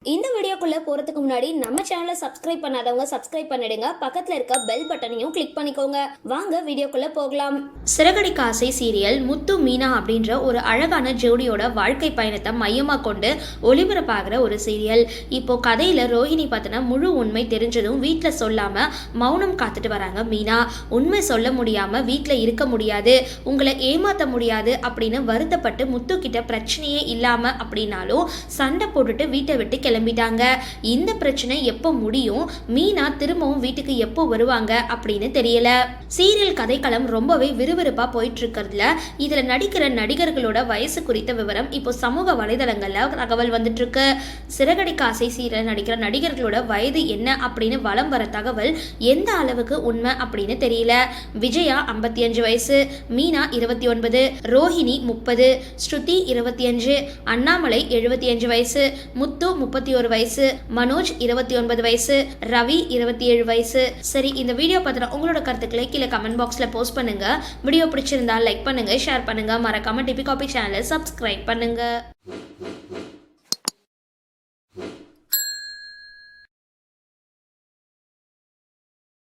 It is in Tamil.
இந்த வீடியோக்குள்ள போறதுக்கு முன்னாடி நம்ம சேனலை சப்ஸ்கிரைப் பண்ணாதவங்க சப்ஸ்கிரைப் பண்ணிடுங்க, பக்கத்துல இருக்க பெல் பட்டனையும் கிளிக் பண்ணிக்கோங்க. வாங்க வீடியோக்குள்ள போகலாம். சிறகடிக்க ஆசை சீரியல் முத்து மீனா அப்படின்ற ஒரு அழகான ஜோடியோட வாழ்க்கை பயணத்தை மையமா கொண்டு ஒளிபரப்பாகிற ஒரு சீரியல். இப்போ கதையில ரோஹிணி பார்த்தினா முழு உண்மை தெரிஞ்சதும் வீட்டில் சொல்லாம மௌனம் காத்துட்டு வராங்க மீனா. உண்மை சொல்ல முடியாம வீட்டில் இருக்க முடியாது, உங்களை ஏமாத்த முடியாது அப்படின்னு வருத்தப்பட்டு முத்து கிட்ட பிரச்சனையே இல்லாம அப்படின்னாலும் சண்டை போட்டுட்டு வீட்டை விட்டு கிளம்பிட்டாங்க. இந்த பிரச்சனை எப்போ முடியும், மீனா திரும்பவும் வீட்டுக்கு எப்போ வருவாங்க அப்படின்னு தெரியல. சீரியல் கதைக்களம் ரொம்பவே விறுவிறுப்பா போயிட்டு இருக்கிறதுல இதுல நடிக்கிற நடிகர்களோட வயசு குறித்த விவரம் இப்போ சமூக வலைதளங்கள்ல தகவல் வந்துட்டு இருக்கு. சிறகடிக்க ஆசை சீரியல் நடிக்கிற நடிகர்களோட வயது என்ன அப்படின்னு வலம் வர தகவல் எந்த அளவுக்கு உண்மை அப்படின்னு தெரியல. விஜயா 55 வயசு, மீனா 29, ரோஹிணி 30, ஸ்ருதி 25, அண்ணாமலை 75 வயசு, முத்து 31 வயசு, மனோஜ் 29 வயசு, ரவி 27 வயசு. சரி, இந்த வீடியோ பத்தின உங்களோட கருத்துக்களை கீழே கமெண்ட் பாக்ஸ்ல போஸ்ட் பண்ணுங்க. வீடியோ பிடிச்சிருந்தா லைக் பண்ணுங்க, ஷேர் பண்ணுங்க, மறக்காம டிபி காபி சேனலை சப்ஸ்கிரைப் பண்ணுங்க.